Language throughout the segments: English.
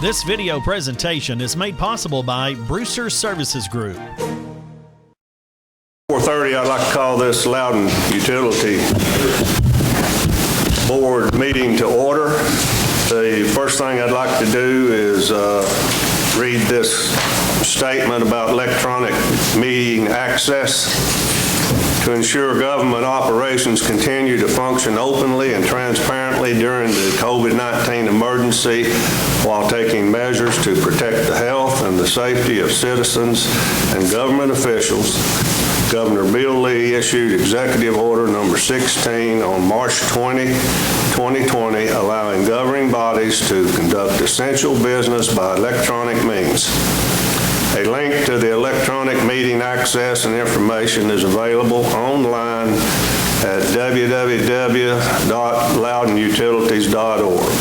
This video presentation is made possible by Brewster Services Group. 4:30, I'd like to call this Loudon Utility Board meeting to order. The first thing I'd like to do is read this statement about electronic meeting access. To ensure government operations continue to function openly and transparently during the COVID-19 emergency while taking measures to protect the health and the safety of citizens and government officials, Governor Bill Lee issued Executive Order Number 16 on March 20, 2020, allowing governing bodies to conduct essential business by electronic means. A link to the electronic meeting access and information is available online at www.loudonutilities.org.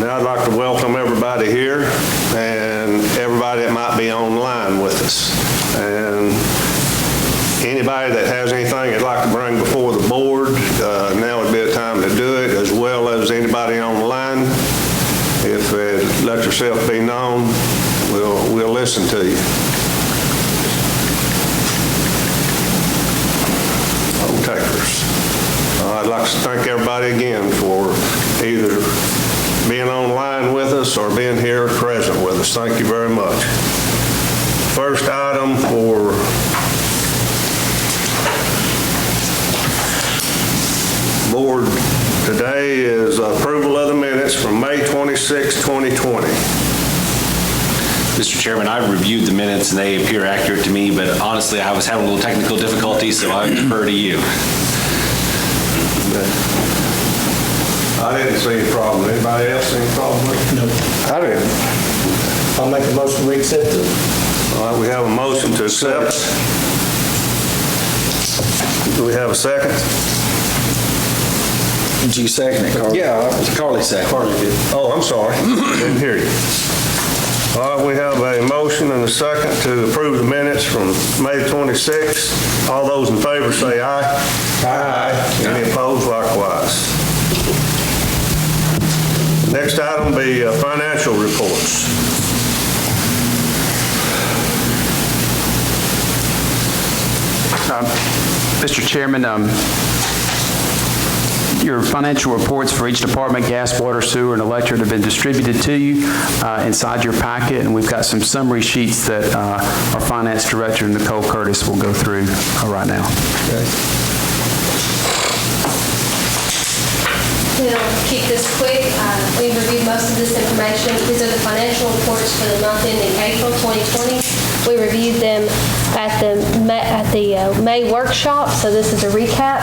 Now I'd like to welcome everybody here and everybody that might be online with us. And anybody that has anything they'd like to bring before the board, now would be a time to do it, as well as anybody online. If let yourself be known, we'll listen to you. Home takers. I'd like to thank everybody again for either being online with us or being here present with us. Thank you very much. First item for board today is approval of the minutes from May 26, 2020. Mr. Chairman, I reviewed the minutes and they appear accurate to me, but honestly, I was having a little technical difficulty, so I defer to you. I didn't see any problem. Anybody else see any problem with it? No. I didn't. I'll make a motion we accept it. All right, we have a motion to accept. Do we have a second? Did you second it, Carly? Yeah. Carly seconded. Carly did. Oh, I'm sorry. Didn't hear you. All right, we have a motion and a second to approve the minutes from May 26th. All those in favor say aye. Aye. Any opposed, likewise. Next item will be financial reports. Mr. Chairman, your financial reports for each department, gas, water, sewer, and electric, have been distributed to you inside your packet, and we've got some summary sheets that our finance director, Nicole Curtis, will go through right now. Okay. We'll keep this quick. We've reviewed most of this information. These are the financial reports for the month ending April 2020. We reviewed them at the May workshop, so this is a recap.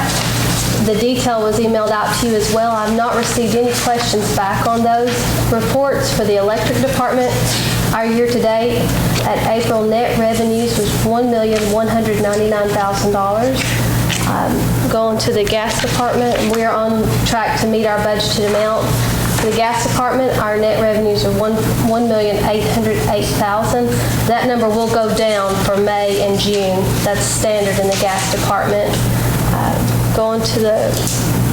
The detail was emailed out to you as well. I've not received any questions back on those reports for the electric department. Our year-to-date at April net revenues was $1,199,000. Going to the gas department, we're on track to meet our budgeted amount. For the gas department, our net revenues are $1,808,000. That number will go down for May and June. That's standard in the gas department. Going to the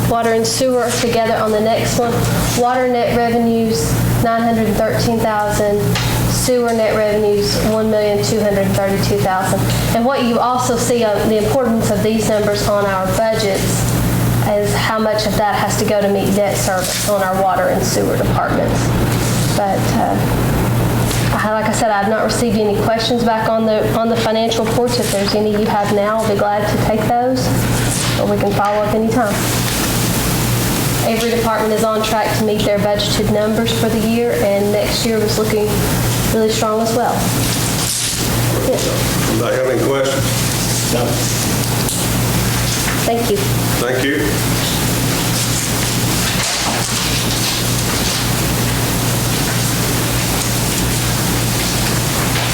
water and sewer together on the next one. Water net revenues, $913,000. Sewer net revenues, $1,232,000. And what you also see, the importance of these numbers on our budgets is how much of that has to go to meet debt service on our water and sewer departments. But like I said, I've not received any questions back on the financial reports. If there's any you have now, I'll be glad to take those, or we can follow up anytime. Every department is on track to meet their budgeted numbers for the year, and next year was looking really strong as well. Yes. Anybody have any questions? No. Thank you. Thank you.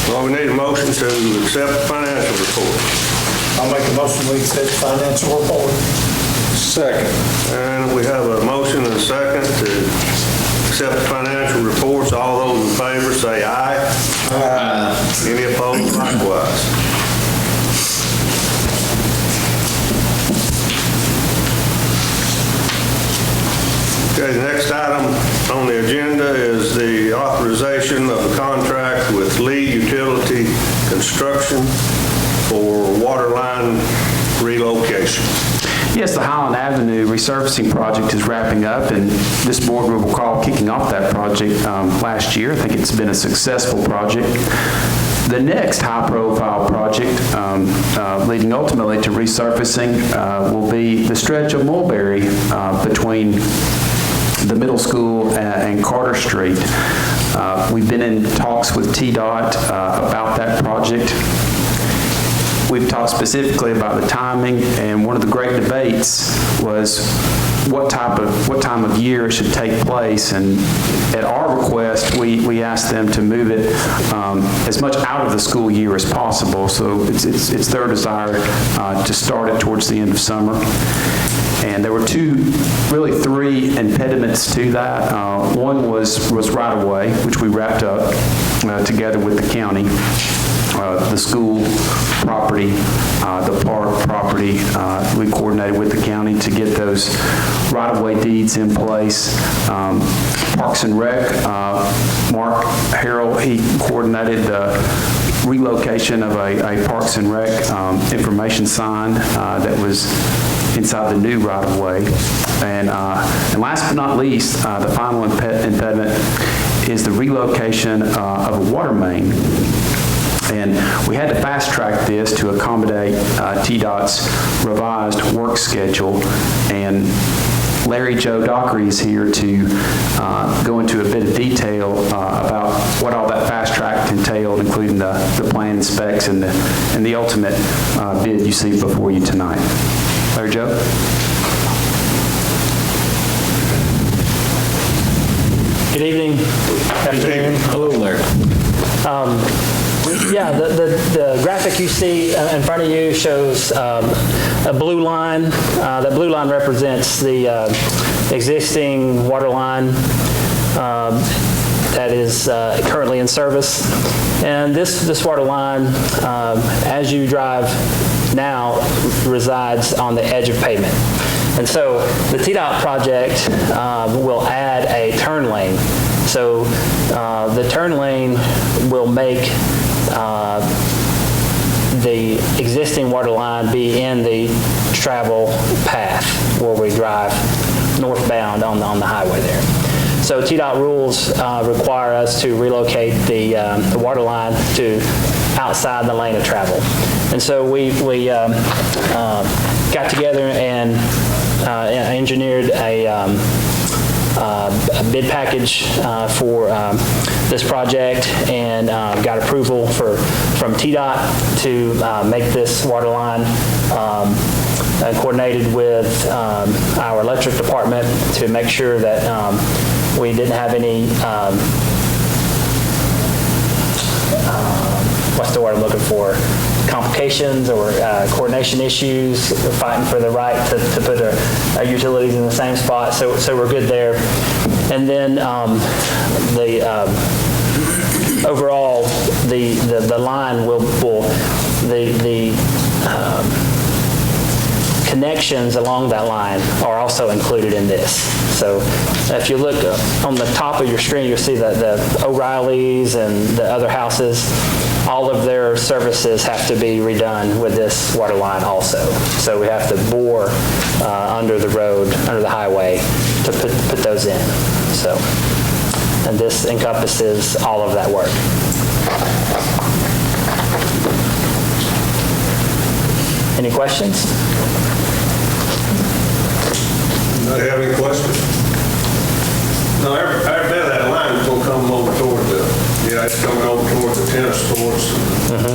Well, we need a motion to accept the financial report. I'll make a motion we accept the financial report. Second. And we have a motion and a second to accept the financial reports. All those in favor say aye. Aye. Any opposed, likewise. Okay, the next item on the agenda is the authorization of a contract with Lee Utility Construction for water line relocation. Yes, the Highland Avenue resurfacing project is wrapping up, and this board will recall kicking off that project last year. I think it's been a successful project. The next high-profile project, leading ultimately to resurfacing, will be the stretch of Mulberry between the middle school and Carter Street. We've been in talks with TDOT about that project. We've talked specifically about the timing, and one of the great debates was what time of year it should take place. And at our request, we asked them to move it as much out of the school year as possible. So it's their desire to start it towards the end of summer. And there were really three impediments to that. One was right-of-way, which we wrapped up together with the county. The school property, the park property, we coordinated with the county to get those right-of-way deeds in place. Parks and Rec, Mark Harrell, he coordinated the relocation of a Parks and Rec information sign that was inside the new right-of-way. And last but not least, the final impediment is the relocation of a water main. And we had to fast-track this to accommodate TDOT's revised work schedule. And Larry Joe Dockery is here to go into a bit of detail about what all that fast-track entailed, including the plan and specs and the ultimate bid you see before you tonight. Larry Joe? Good evening. Afternoon. Hello, Larry. Yeah, the graphic you see in front of you shows a blue line. That blue line represents the existing water line that is currently in service. And this water line, as you drive now, resides on the edge of pavement. And so the TDOT project will add a turn lane. So the turn lane will make the existing water line be in the travel path where we drive northbound on the highway there. So TDOT rules require us to relocate the water line to outside the lane of travel. And so we got together and engineered a bid package for this project, and got approval from TDOT to make this water line, coordinated with our electric department to make sure that we didn't have any, what's the word I'm looking for, complications or coordination issues, fighting for the right to put our utilities in the same spot. So we're good there. And then overall, the line will connections along that line are also included in this. So if you look on the top of your screen, you'll see the O'Reilly's and the other houses, all of their services have to be redone with this water line also. So we have to bore under the road, under the highway, to put those in. So, and this encompasses all of that work. Any questions? Do you have any questions? No, every bit of that line is going to come over toward it's coming over toward the tennis courts and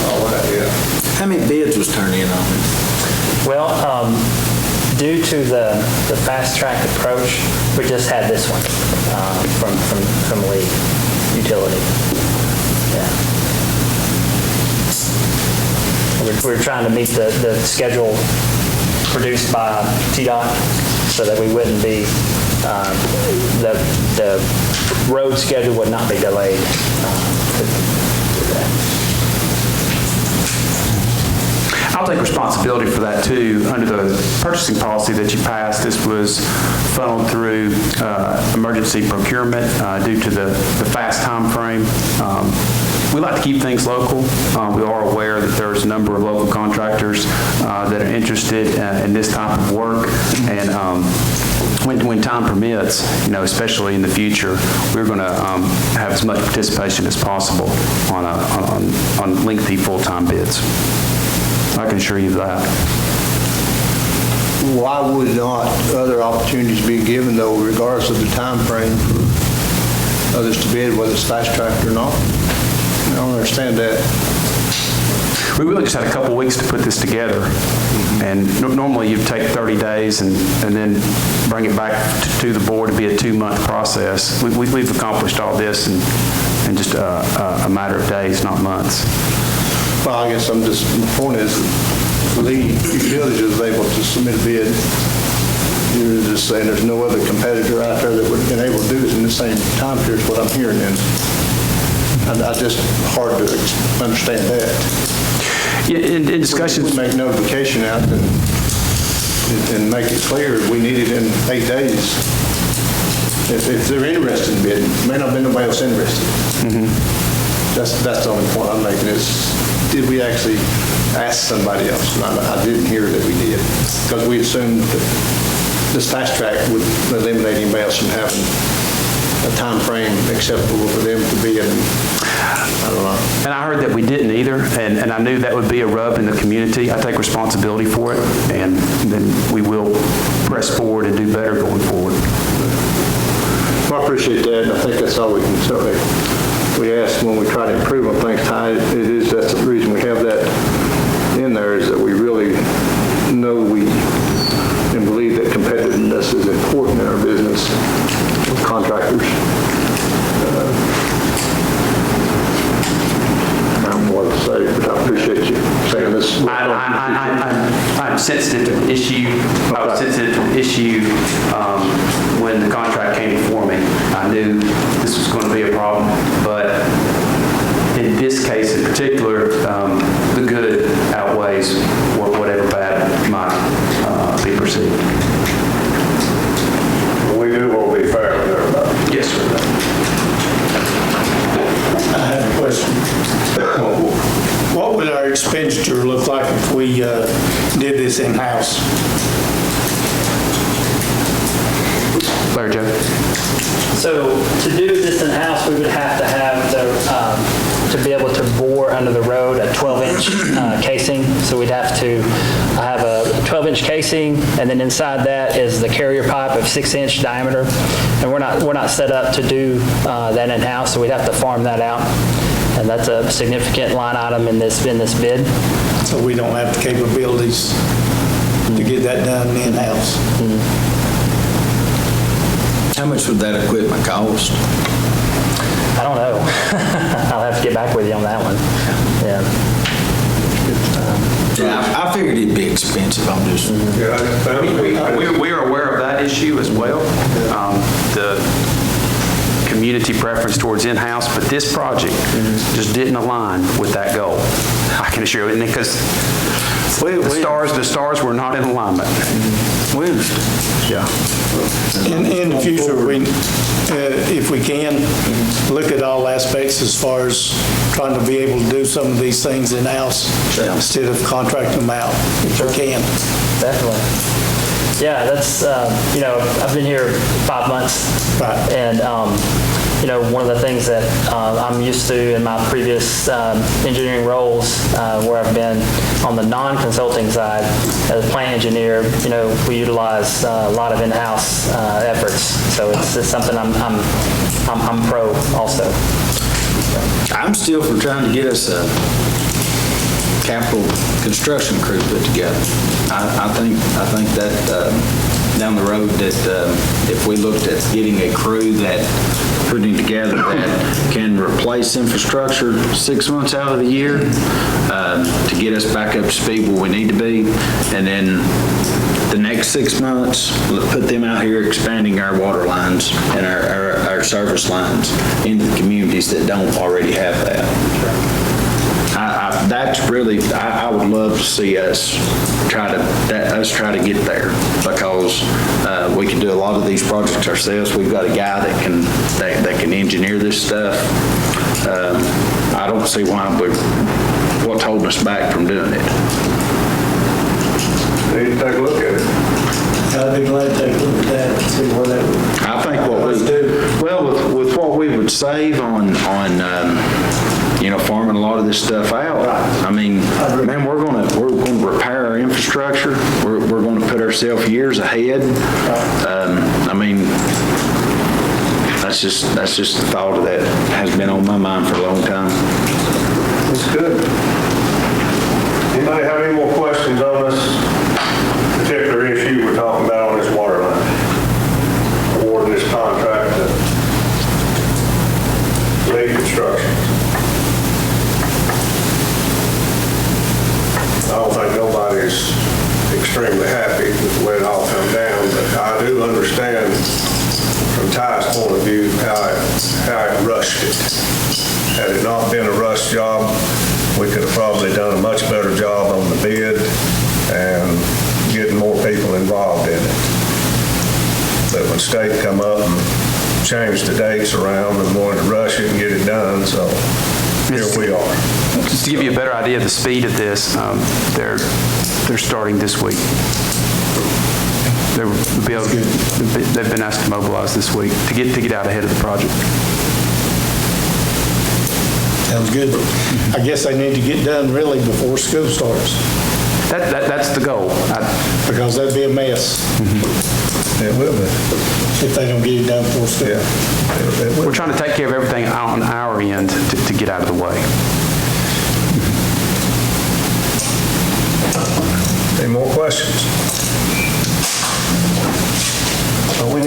all that, yeah. How many bids was turned in on it? Well, due to the fast-track approach, we just had this one from Lee Utility. Yeah. We're trying to meet the schedule produced by TDOT so that we wouldn't be, the road schedule would not be delayed. take responsibility for that too. Under the purchasing policy that you passed, this was funneled through emergency procurement due to the fast time frame. We like to keep things local. We are aware that there's a number of local contractors that are interested in this type of work, and when time permits, especially in the future, we're going to have as much participation as possible on lengthy full-time bids. I can assure you that. Why would not other opportunities be given, though, regardless of the time frame for others to bid, whether it's fast-tracked or not? I don't understand that. We really just had a couple weeks to put this together, and normally you'd take 30 days and then bring it back to the board to be a 2-month process. We've accomplished all this in just a matter of days, not months. Well, I guess the point is, Lee Utilities was able to submit a bid. You're just saying there's no other competitor out there that would have been able to do it in the same time period, is what I'm hearing. And I just hard to understand that. Yeah, in discussions, We make notification out and make it clear we need it in 8 days. If they're interested in bidding, may not be nobody else interested. That's the only point I'm making is, did we actually ask somebody else? And I didn't hear that we did, because we assumed that this fast track would eliminate anybody else from having a time frame acceptable for them to be in. I don't know. and I heard that we didn't either, and I knew that would be a rub in the community. I take responsibility for it, and then we will press forward and do better going forward. Well, I appreciate that, and I think that's all we can say. We ask when we try to improve on things, Ty, that's the reason we have that in there, is that we really know and believe that competitiveness is important in our business with contractors. I don't know what to say, but I appreciate you saying this. I'm sensitive to the issue. I was sensitive to the issue when the contract came before me. I knew this was going to be a problem, but in this case in particular, the good outweighs whatever bad might be perceived. We do what we fair with everybody. Yes, sir. I have a question. What would our expenditure look like if we did this in-house? Larry Joe? So to do this in-house, we would have to have to be able to bore under the road a 12-inch casing. So we'd have to have a 12-inch casing, and then inside that is the carrier pipe of 6-inch diameter. And we're not set up to do that in-house, so we'd have to farm that out. And that's a significant line item in this bid. So we don't have the capabilities to get that done in-house. How much would that equipment cost? I don't know. I'll have to get back with you on that one. Yeah. Yeah, I figured it'd be expensive. I'm just. We are aware of that issue as well. The community preference towards in-house, but this project just didn't align with that goal. I can assure you, because the stars were not in alignment. We understand. Yeah. In the future, if we can, look at all aspects as far as trying to be able to do some of these things in-house instead of contracting them out, if we can. Definitely. Yeah, that's, I've been here 5 months. Right. And, one of the things that I'm used to in my previous engineering roles, where I've been on the non-consulting side as a plant engineer, we utilize a lot of in-house efforts. So it's something I'm pro also. I'm still for trying to get us a capital construction crew put together. I think that down the road that if we looked at getting a crew that putting together that can replace infrastructure 6 months out of the year to get us back up to speed where we need to be, and then the next 6 months, put them out here expanding our water lines and our service lines into the communities that don't already have that. I that's really, I would love to see us try to get there, because we can do a lot of these projects ourselves. We've got a guy that can engineer this stuff. I don't see what's holding us back from doing it. Need to take a look at it. I'd be glad to take a look at that and see what that would. I think with what we would save on farming a lot of this stuff out. I mean, man, we're going to repair our infrastructure. We're going to put ourselves years ahead. I mean, that's just the thought that has been on my mind for a long time. That's good. Anybody have any more questions on this particular issue we're talking about on this water line? Awarding this contract to Lee Construction. I don't think nobody's extremely happy with the way it all come down, but I do understand from Ty's point of view how it rushed it. Had it not been a rush job, we could have probably done a much better job on the bid and getting more people involved in it. But when state come up and changed the dates around and wanted to rush it and get it done, so here we are. Just to give you a better idea of the speed of this, they're starting this week. They've been asked to mobilize this week to get out ahead of the project. Sounds good. I guess they need to get done really before school starts, That's the goal. because that'd be a mess It will be. if they don't get it done before school. Yeah. We're trying to take care of everything on our end to get out of the way. Any more questions? Well, we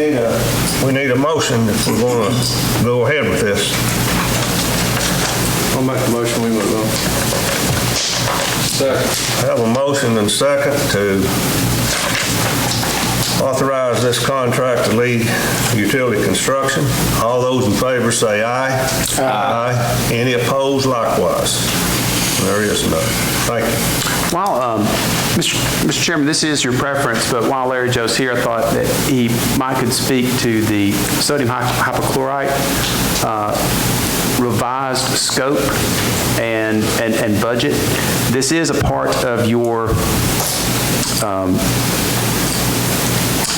need a motion if we're going to go ahead with this. I'll make the motion, we move on. I have a motion and second to authorize this contract to Lee Utility Construction. All those in favor say aye. Aye. Any opposed likewise? There is none. Thank you. While, Mr. Chairman, this is your preference, but while Larry Joe's here, I thought that he might could speak to the sodium hypochlorite revised scope and budget. This is a part of your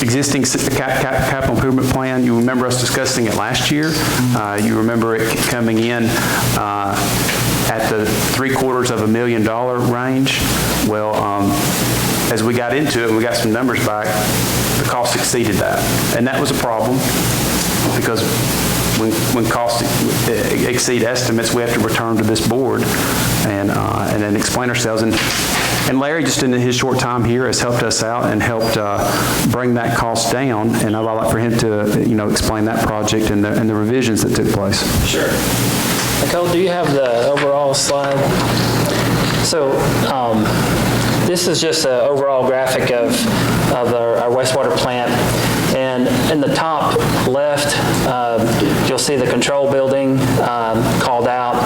existing capital improvement plan. You remember us discussing it last year. You remember it coming in at the $750,000 range. Well, as we got into it and we got some numbers back, the cost exceeded that. And that was a problem, because when costs exceed estimates, we have to return to this board and then explain ourselves. And Larry, just in his short time here, has helped us out and helped bring that cost down. And I'd like for him to, explain that project and the revisions that took place. Sure. Nicole, do you have the overall slide? So this is just an overall graphic of our wastewater plant. And in the top left, you'll see the control building called out,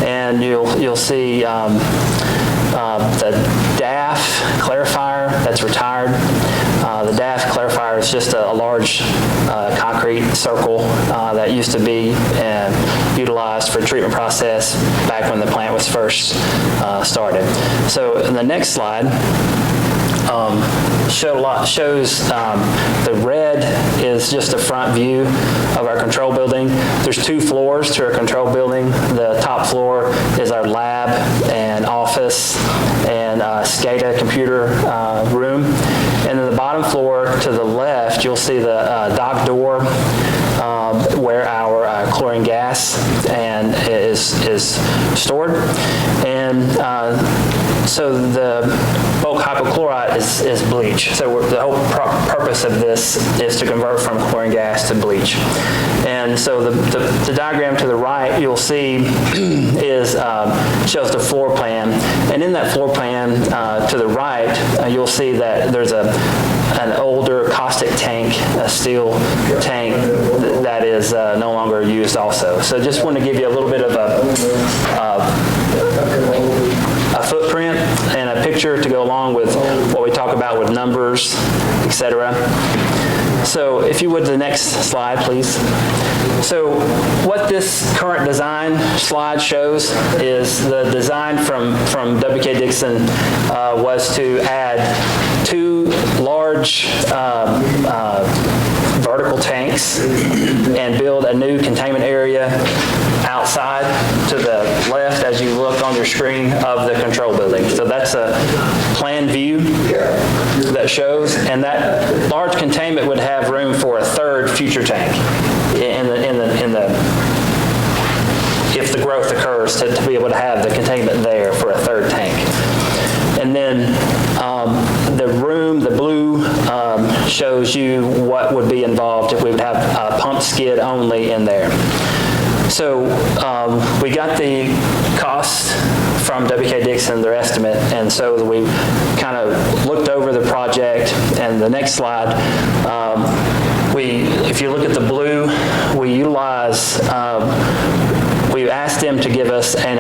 and you'll see the DAF clarifier that's retired. The DAF clarifier is just a large concrete circle that used to be utilized for treatment process back when the plant was first started. So in the next slide, shows the red is just a front view of our control building. There's 2 floors to our control building. The top floor is our lab and office and SCADA computer room. And then the bottom floor to the left, you'll see the dock door where our chlorine gas is stored. And so the bulk hypochlorite is bleach. So the whole purpose of this is to convert from chlorine gas to bleach. And so the diagram to the right, you'll see shows the floor plan. And in that floor plan to the right, you'll see that there's an older caustic tank, a steel tank that is no longer used also. So just want to give you a little bit of a picture to go along with what we talk about with numbers, etc. So if you would, the next slide, please. So what this current design slide shows is the design from W.K. Dixon was to add 2 large vertical tanks and build a new containment area outside to the left as you look on your screen of the control building. So that's a plan view that shows, and that large containment would have room for a 3rd future tank if the growth occurs to be able to have the containment there for a 3rd tank. And then the blue shows you what would be involved if we would have a pump skid only in there. So we got the cost from W.K. Dixon, their estimate, and so we kind of looked over the project. And the next slide, if you look at the blue, we utilize, we asked them to give us an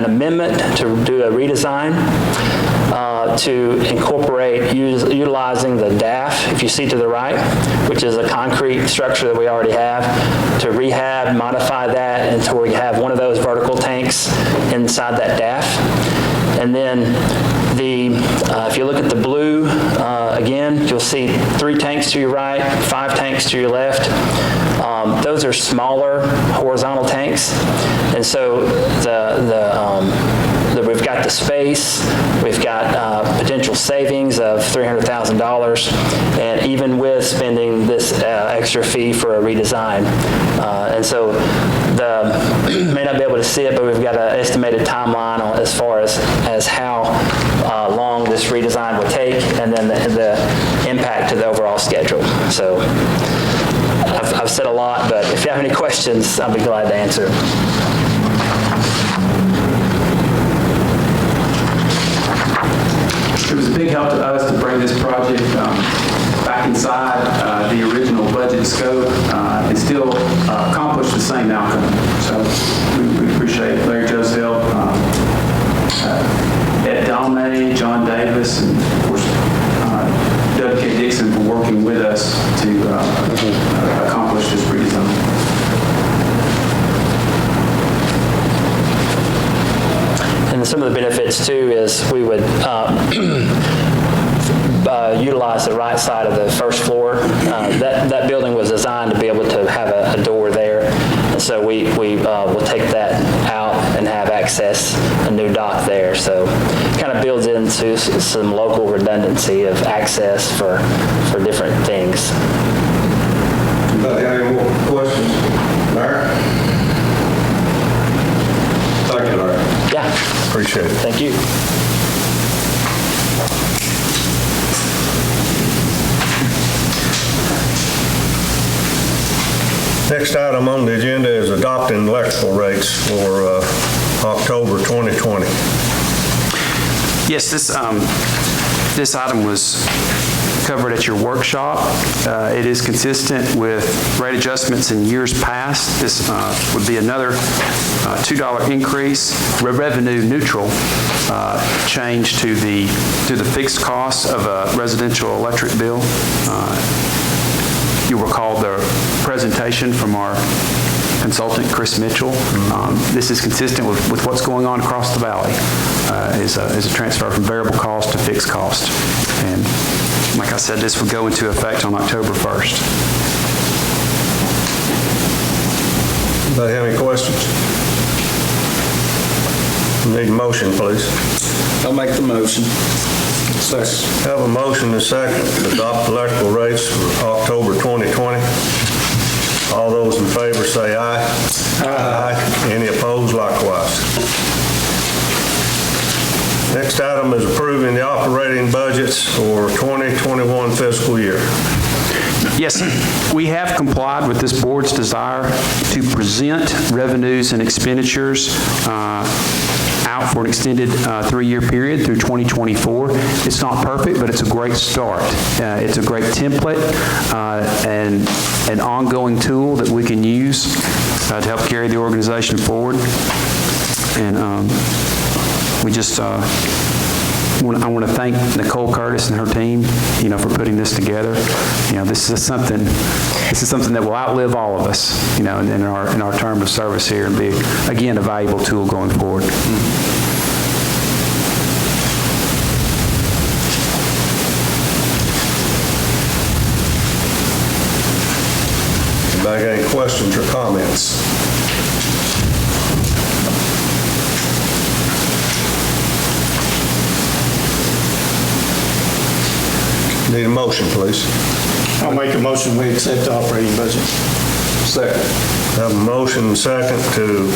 amendment to do a redesign to incorporate utilizing the DAF, if you see to the right, which is a concrete structure that we already have, to rehab, modify that until we have one of those vertical tanks inside that DAF. And then if you look at the blue, again, you'll see 3 tanks to your right, 5 tanks to your left. Those are smaller horizontal tanks. And so we've got the space, we've got potential savings of $300,000, and even with spending this extra fee for a redesign. And so may not be able to see it, but we've got an estimated timeline as far as how long this redesign will take, and then the impact to the overall schedule. So I've said a lot, but if you have any questions, I'll be glad to answer. It was a big help to us to bring this project back inside the original budget scope and still accomplish the same outcome. So we appreciate Larry Joe's help, Ed Dalmay, John Davis, and of course W.K. Dixon for working with us to accomplish this redesign. And some of the benefits too is we would utilize the right side of the first floor. That building was designed to be able to have a door there, and so we will take that out and have access a new dock there. So it kind of builds into some local redundancy of access for different things. Anybody have any more questions? Larry? Thank you, Larry. Yeah. Appreciate it. Thank you. Next item on the agenda is adopting electrical rates for October 2020. Yes, this item was covered at your workshop. It is consistent with rate adjustments in years past. This would be another $2 increase, revenue neutral change to the fixed costs of a residential electric bill. You'll recall the presentation from our consultant, Chris Mitchell. This is consistent with what's going on across the valley, is a transfer from variable cost to fixed cost. And like I said, this would go into effect on October 1st. Anybody have any questions? Need a motion, please. I'll make the motion. Second. Have a motion and a second to adopt electrical rates for October 2020. All those in favor say aye. Aye. Any opposed, likewise. Next item is approving the operating budgets for 2021 fiscal year. Yes, we have complied with this board's desire to present revenues and expenditures out for an extended 3-year period through 2024. It's not perfect, but it's a great start. It's a great template and an ongoing tool that we can use to help carry the organization forward. And we just I want to thank Nicole Curtis and her team, for putting this together. This is something that will outlive all of us, in our term of service here, and be, again, a valuable tool going forward. Anybody got any questions or comments? Need a motion, please. I'll make a motion, we accept the operating budget. Second. Have a motion and second to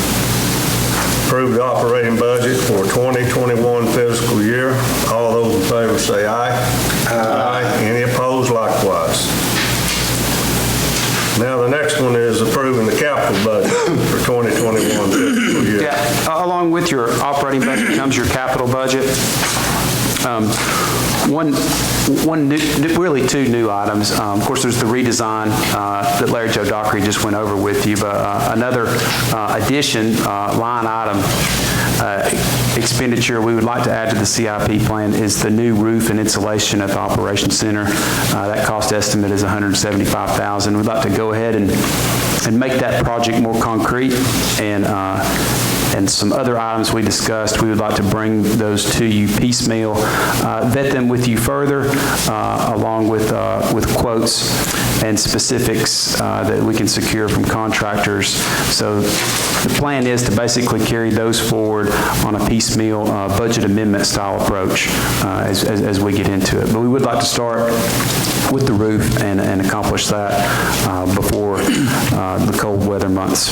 approve the operating budget for 2021 fiscal year. All those in favor say aye. Aye. Any opposed, likewise. Now, the next one is approving the capital budget for 2021 fiscal year. Yeah, along with your operating budget comes your capital budget. Really two new items. Of course, there's the redesign that Larry Joe Dockery just went over with you, but another addition, line item expenditure we would like to add to the CIP plan is the new roof and insulation at the Operations Center. That cost estimate is $175,000. We'd like to go ahead and make that project more concrete, and some other items we discussed, we would like to bring those to you piecemeal, vet them with you further, along with quotes and specifics that we can secure from contractors. So the plan is to basically carry those forward on a piecemeal budget amendment style approach as we get into it. But we would like to start with the roof and accomplish that before the cold weather months.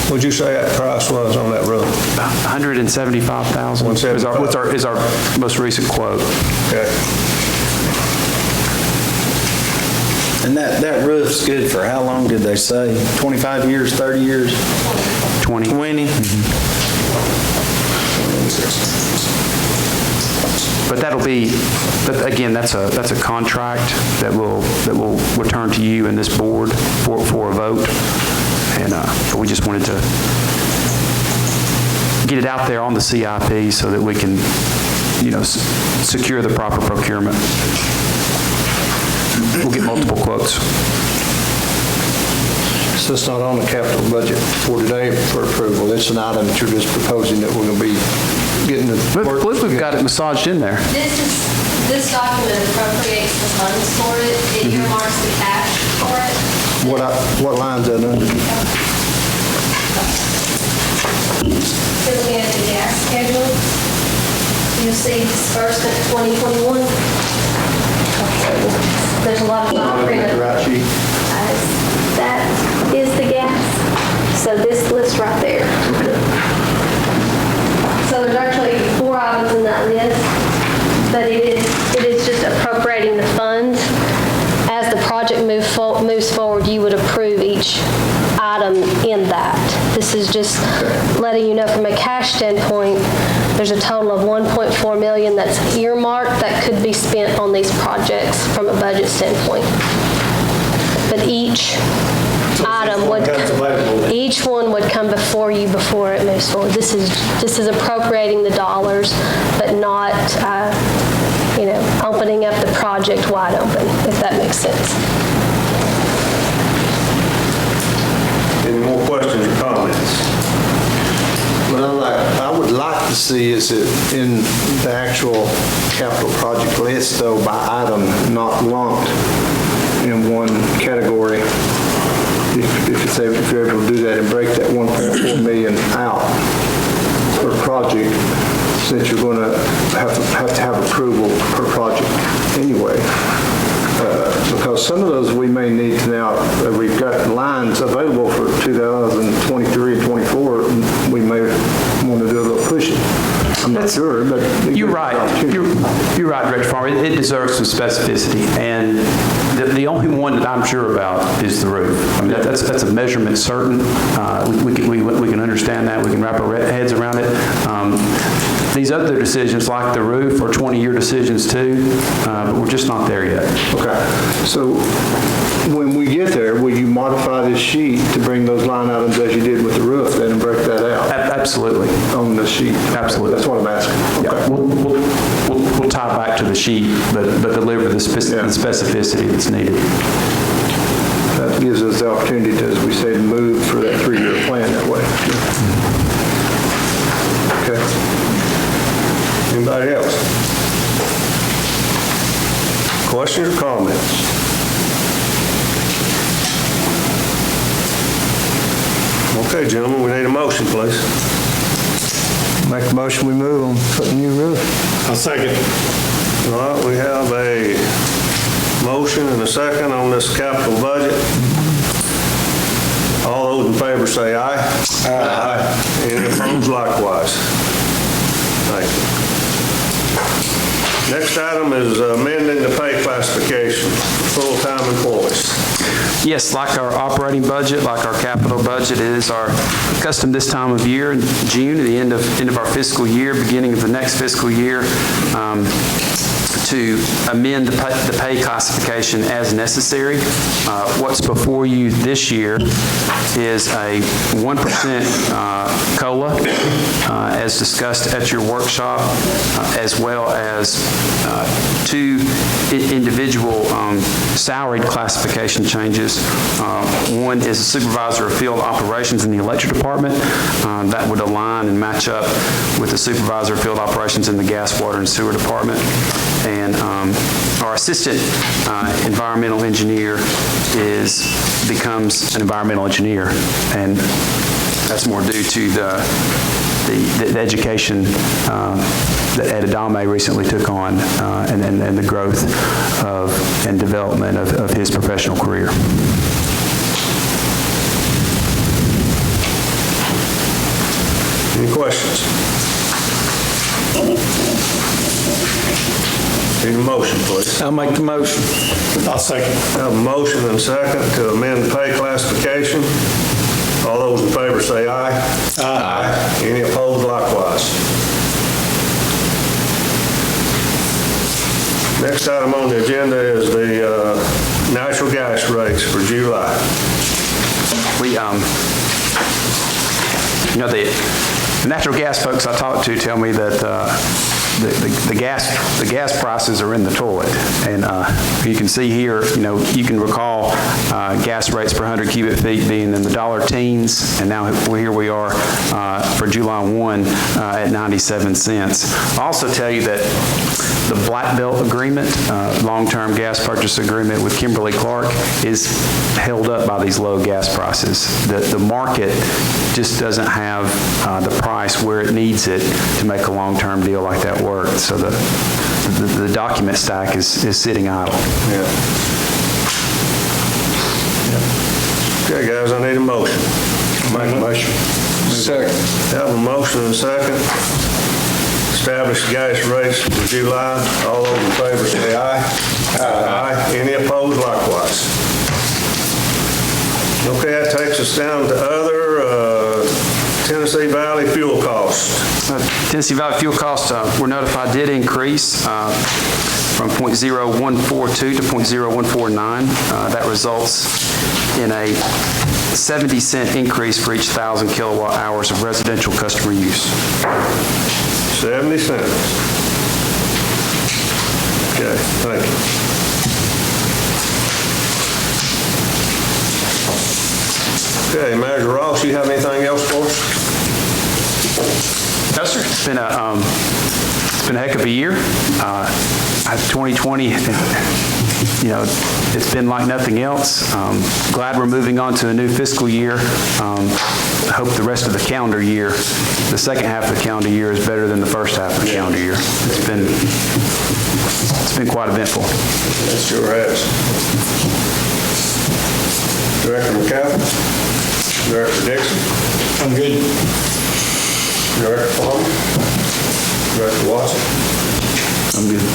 What'd you say that price was on that roof? $175,000 is our most recent quote. Okay. And that roof's good for how long did they say? 25 years, 30 years? 20. 20? But again, that's a contract that will return to you and this board for a vote. And but we just wanted to get it out there on the CIP so that we can, secure the proper procurement. We'll get multiple quotes. So it's not on the capital budget for today for approval. It's an item that you're just proposing that we're going to be getting the I believe we've got it massaged in there. This document appropriates the funds for it. It earmarks the cash for it. What line's that under? If you're looking at the gas schedule, you'll see disbursement 2021. There's a lot of agreement. Right sheet. That is the gas. So this list right there. So there's actually 4 items in that list, but it is just appropriating the funds. As the project moves forward, you would approve each item in that. This is just letting you know from a cash standpoint, there's a total of $1.4 million that's earmarked that could be spent on these projects from a budget standpoint. But each item each one would come before you before it moves forward. This is appropriating the dollars, but not opening up the project wide open, if that makes sense. Any more questions or comments? What I would like to see is it in the actual capital project list, though, by item, not lumped in one category. If you're able to do that and break that 1.4 million out per project, since you're going to have approval per project anyway. Because some of those we may need to now, we've got lines available for 2023 and 24, we may want to do a little pushing. I'm not sure, but... You're right. You're right, Director Farmer. It deserves some specificity. And the only one that I'm sure about is the roof. I mean, that's a measurement certain. We can understand that. We can wrap our heads around it. These other decisions, like the roof, are 20-year decisions too, but we're just not there yet. Okay. So when we get there, will you modify this sheet to bring those line items as you did with the roof then and break that out? Absolutely. On the sheet? Absolutely. That's what I'm asking. Okay. Yeah. tie back to the sheet, but deliver the specificity that's needed. That gives us the opportunity to, as we say, move for that 3-year plan that way. Okay. Anybody else? Questions or comments? Okay, gentlemen, we need a motion, please. Make a motion, we move on putting new roof. I'll second. All right, we have a motion and a second on this capital budget. All those in favor say aye. Aye. Any opposed likewise? Thank you. Next item is amending the pay classification for full-time employees. Yes, like our operating budget, like our capital budget, it is our custom this time of year in June, at the end of our fiscal year, beginning of the next fiscal year, to amend the pay classification as necessary. What's before you this year is a 1% COLA, as discussed at your workshop, as well as 2 individual salaried classification changes. One is a supervisor of field operations in the electric department. That would align and match up with the supervisor of field operations in the gas, water, and sewer department. And our assistant environmental engineer becomes an environmental engineer, and that's more due to the education that Ed Adame recently took on, and the growth and development of his professional career. Any questions? Need a motion, please. I'll make the motion. I'll second. Have a motion and a second to amend the pay classification. All those in favor say aye. Aye. Any opposed likewise? Next item on the agenda is the natural gas rates for July. The natural gas folks I talk to tell me that the gas prices are in the toilet, and you can see here, you can recall gas rates per 100 cubic feet being in the dollar teens, and now here we are for July 1 at 97 cents. I'll also tell you that the Black Belt agreement, long-term gas purchase agreement with Kimberly-Clark, is held up by these low gas prices. The market just doesn't have the price where it needs it to make a long-term deal like that work. So the document stack is sitting idle. Yeah. Okay, guys, I need a motion. Make a motion. Second. Have a motion and a second. Establish gas rates for July. All those in favor say aye. Aye. Any opposed likewise? Okay, that takes us down to other Tennessee Valley fuel costs. Tennessee Valley fuel costs, we're notified, did increase from 0.0142 to 0.0149. That results in a 70-cent increase for each 1,000 kilowatt hours of residential customer use. 70 cents. Okay, thank you. Okay, Manager Ross, you have anything else for us? No, sir. It's been a heck of a year. 2020, it's been like nothing else. Glad we're moving on to a new fiscal year. I hope the rest of the calendar year, the second half of the calendar year, is better than the first half of the calendar year. It's been quite eventful. It sure has. Director McCaffrey? Director Dixon? I'm good. Director Palmer? Director Watson? I'm good.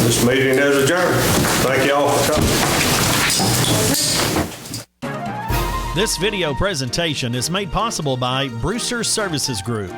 This meeting is adjourned. Thank you all for coming. This video presentation is made possible by Brewster Services Group.